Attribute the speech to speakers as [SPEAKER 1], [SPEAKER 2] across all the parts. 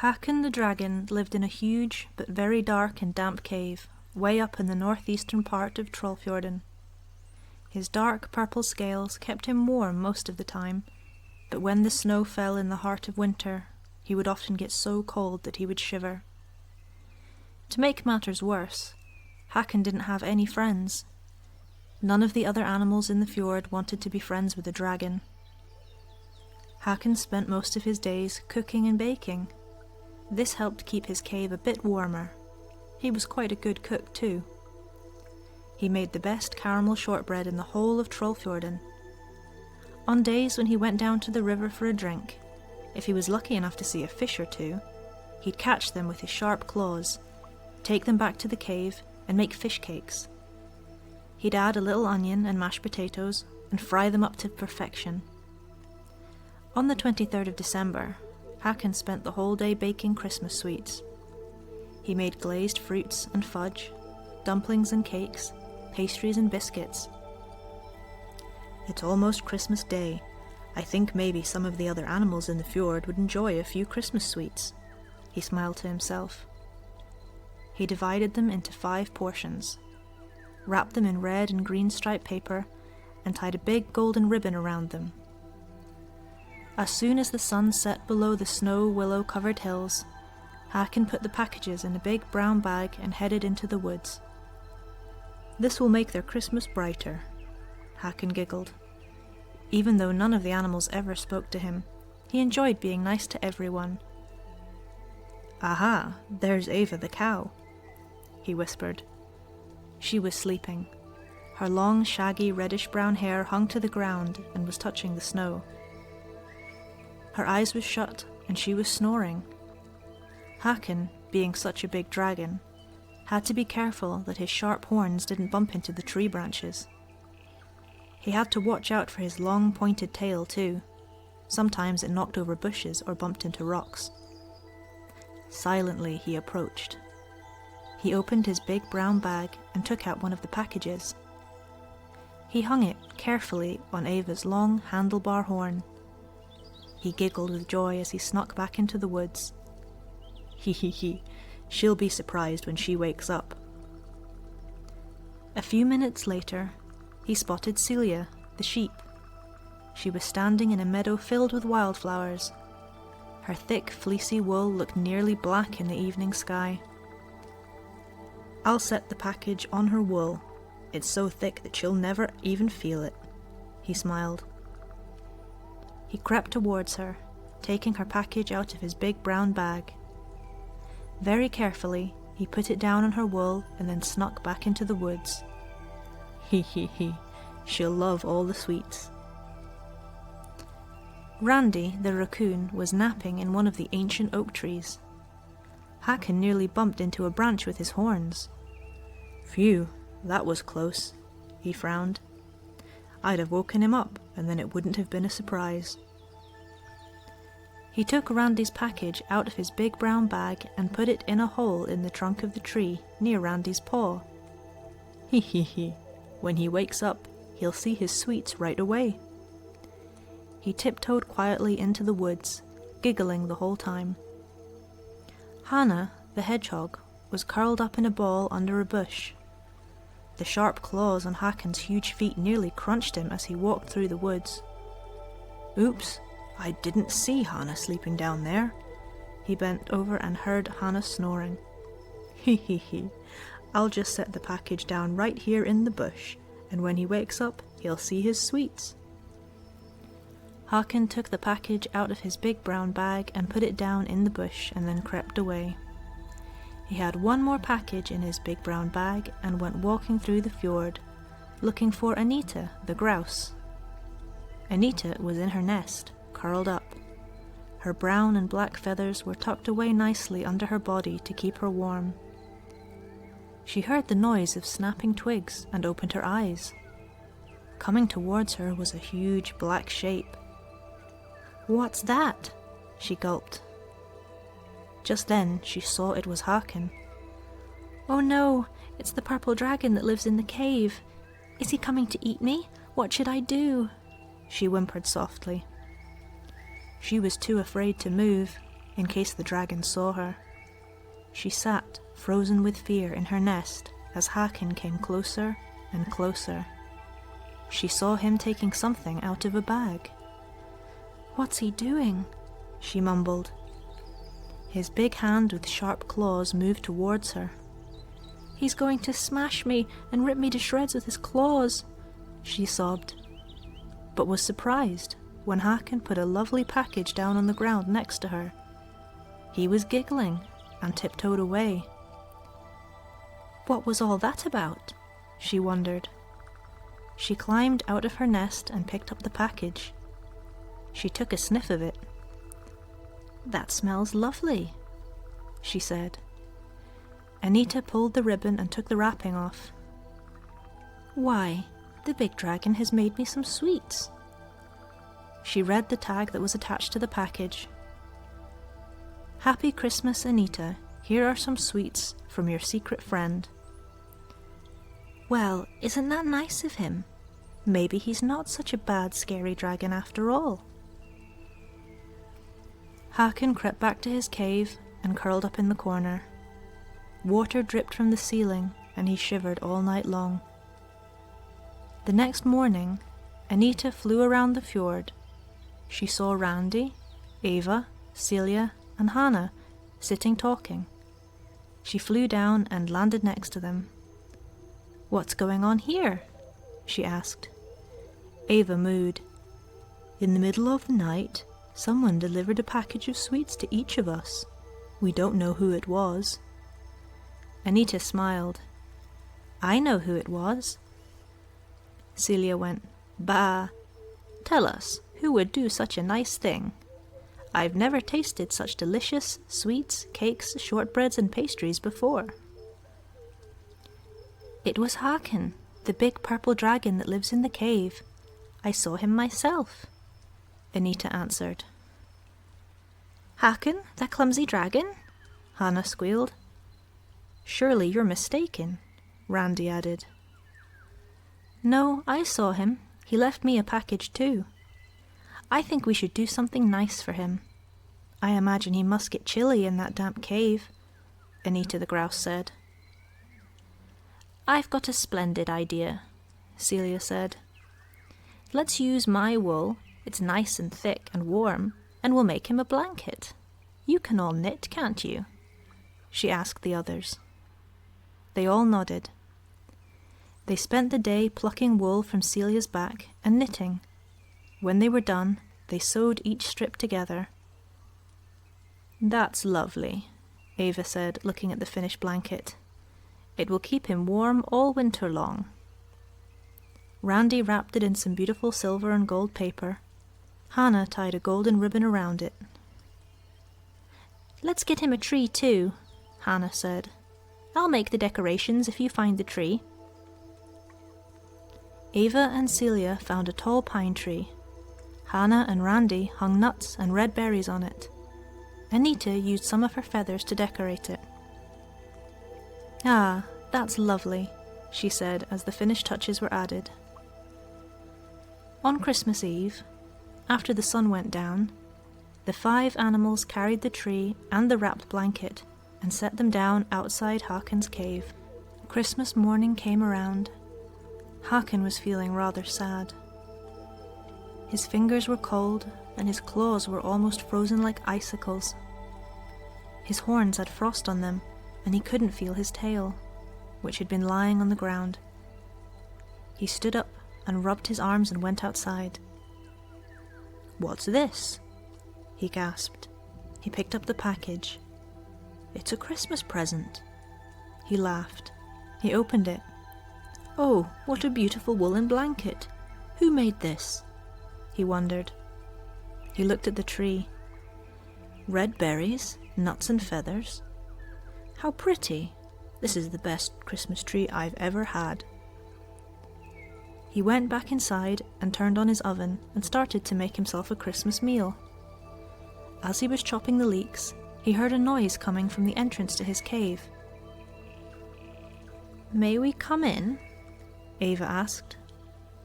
[SPEAKER 1] Håkon the dragon lived in a huge but very dark and damp cave, way up in the northeastern part of Trollfjorden. His dark purple scales kept him warm most of the time, but when the snow fell in the heart of winter, he would often get so cold that he would shiver. To make matters worse, Håkon didn't have any friends. None of the other animals in the fjord wanted to be friends with the dragon. Håkon spent most of his days cooking and baking. This helped keep his cave a bit warmer. He was quite a good cook too. He made the best caramel shortbread in the whole of Trollfjorden. On days when he went down to the river for a drink, if he was lucky enough to see a fish or two, he'd catch them with his sharp claws, take them back to the cave, and make fish cakes. He'd add a little onion and mashed potatoes and fry them up to perfection. On the 23rd of December, Håkon spent the whole day baking Christmas sweets. He made glazed fruits and fudge, dumplings and cakes, pastries and biscuits. It's almost Christmas Day. I think maybe some of the other animals in the fjord would enjoy a few Christmas sweets, he smiled to himself. He divided them into 5 portions, wrapped them in red and green striped paper, and tied a big golden ribbon around them. As soon as the sun set below the snow-willow-covered hills, Håkon put the packages in a big brown bag and headed into the woods. This will make their Christmas brighter, Håkon giggled. Even though none of the animals ever spoke to him, he enjoyed being nice to everyone. Aha, there's Eva the cow, he whispered. She was sleeping. Her long, shaggy, reddish-brown hair hung to the ground and was touching the snow. Her eyes were shut, and she was snoring. Håkon, being such a big dragon, had to be careful that his sharp horns didn't bump into the tree branches. He had to watch out for his long, pointed tail, too. Sometimes it knocked over bushes or bumped into rocks. Silently he approached. He opened his big brown bag and took out one of the packages. He hung it carefully on Eva's long handlebar horn. He giggled with joy as he snuck back into the woods. He, she'll be surprised when she wakes up. A few minutes later, he spotted Celia, the sheep. She was standing in a meadow filled with wildflowers. Her thick, fleecy wool looked nearly black in the evening sky. I'll set the package on her wool. It's so thick that she'll never even feel it, he smiled. He crept towards her, taking her package out of his big brown bag. Very carefully, he put it down on her wool and then snuck back into the woods. He, she'll love all the sweets. Randy, the raccoon, was napping in one of the ancient oak trees. Håkon nearly bumped into a branch with his horns. Phew, that was close, he frowned. I'd have woken him up, and then it wouldn't have been a surprise. He took Randy's package out of his big brown bag and put it in a hole in the trunk of the tree near Randy's paw. He, when he wakes up, he'll see his sweets right away. He tiptoed quietly into the woods, giggling the whole time. Hannah, the hedgehog, was curled up in a ball under a bush. The sharp claws on Håkon's huge feet nearly crunched him as he walked through the woods. Oops, I didn't see Hannah sleeping down there. He bent over and heard Hannah snoring. He, I'll just set the package down right here in the bush, and when he wakes up, he'll see his sweets. Håkon took the package out of his big brown bag and put it down in the bush and then crept away. He had one more package in his big brown bag and went walking through the fjord, looking for Anita, the grouse. Anita was in her nest, curled up. Her brown and black feathers were tucked away nicely under her body to keep her warm. She heard the noise of snapping twigs and opened her eyes. Coming towards her was a huge black shape. "What's that?" she gulped. Just then she saw it was Håkon. "Oh no, it's the purple dragon that lives in the cave. Is he coming to eat me? What should I do?" she whimpered softly. She was too afraid to move. in case the dragon saw her. She sat, frozen with fear, in her nest as Håkon came closer and closer. She saw him taking something out of a bag. "What's he doing?" she mumbled. His big hand with sharp claws moved towards her. "He's going to smash me and rip me to shreds with his claws," she sobbed, but was surprised when Håkon put a lovely package down on the ground next to her. He was giggling and tiptoed away. What was all that about? She wondered. She climbed out of her nest and picked up the package. She took a sniff of it. "That smells lovely," she said. Anita pulled the ribbon and took the wrapping off. "Why, the big dragon has made me some sweets." She read the tag that was attached to the package. "Happy Christmas, Anita. Here are some sweets from your secret friend." Well, isn't that nice of him? Maybe he's not such a bad, scary dragon after all. Håkon crept back to his cave and curled up in the corner. Water dripped from the ceiling and he shivered all night long. The next morning, Anita flew around the fjord. She saw Randy, Eva, Celia, and Hannah sitting talking. She flew down and landed next to them. "What's going on here?" she asked. Eva mooed. "In the middle of the night, someone delivered a package of sweets to each of us. We don't know who it was." Anita smiled. "I know who it was." Celia went, "Bah! Tell us, who would do such a nice thing? I've never tasted such delicious sweets, cakes, shortbreads, and pastries before." "It was Håkon, the big purple dragon that lives in the cave. I saw him myself," Anita answered. "Håkon, that clumsy dragon?" Hannah squealed. "Surely you're mistaken," Randy added. "No, I saw him. He left me a package too. I think we should do something nice for him. I imagine he must get chilly in that damp cave," Anita the grouse said. "I've got a splendid idea," Celia said. "Let's use my wool. It's nice and thick and warm, and we'll make him a blanket. You can all knit, can't you?" she asked the others. They all nodded. They spent the day plucking wool from Celia's back and knitting. When they were done, they sewed each strip together. "That's lovely," Eva said, looking at the finished blanket. "It will keep him warm all winter long." Randy wrapped it in some beautiful silver and gold paper. Hannah tied a golden ribbon around it. "Let's get him a tree too," Hannah said. "I'll make the decorations if you find the tree." Eva and Celia found a tall pine tree. Hannah and Randy hung nuts and red berries on it. Anita used some of her feathers to decorate it. "Ah, that's lovely," she said as the finished touches were added. On Christmas Eve, after the sun went down, the 5 animals carried the tree and the wrapped blanket and set them down outside Håkon's cave. Christmas morning came around. Håkon was feeling rather sad. His fingers were cold and his claws were almost frozen like icicles. His horns had frost on them and he couldn't feel his tail, which had been lying on the ground. He stood up and rubbed his arms and went outside. "What's this?" he gasped. He picked up the package. "It's a Christmas present." He laughed. He opened it. "Oh, what a beautiful woolen blanket. Who made this?" he wondered. He looked at the tree. "Red berries, nuts and feathers. How pretty. This is the best Christmas tree I've ever had." He went back inside and turned on his oven and started to make himself a Christmas meal. As he was chopping the leeks, he heard a noise coming from the entrance to his cave. "May we come in?" Eva asked.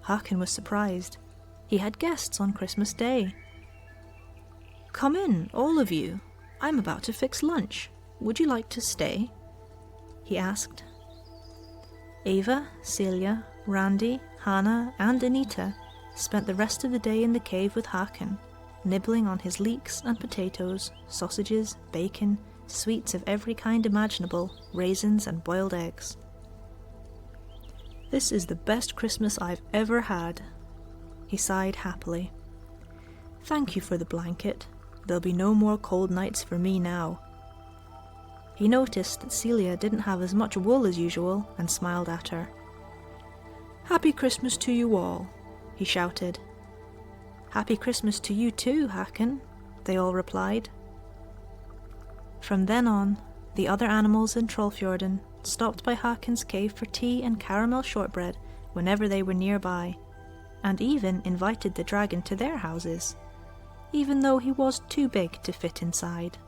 [SPEAKER 1] Håkon was surprised. He had guests on Christmas Day. "Come in, all of you," I'm about to fix lunch. Would you like to stay?" he asked. Ava, Celia, Randy, Hannah, and Anita spent the rest of the day in the cave with Håkon, nibbling on his leeks and potatoes, sausages, bacon, sweets of every kind imaginable, raisins and boiled eggs. "This is the best Christmas I've ever had," he sighed happily. "Thank you for the blanket. There'll be no more cold nights for me now." He noticed that Celia didn't have as much wool as usual and smiled at her. "Happy Christmas to you all," he shouted. "Happy Christmas to you too, Håkon," they all replied. From then on, the other animals in Trollfjorden stopped by Håkon's cave for tea and caramel shortbread whenever they were nearby, and even invited the dragon to their houses, even though he was too big to fit inside.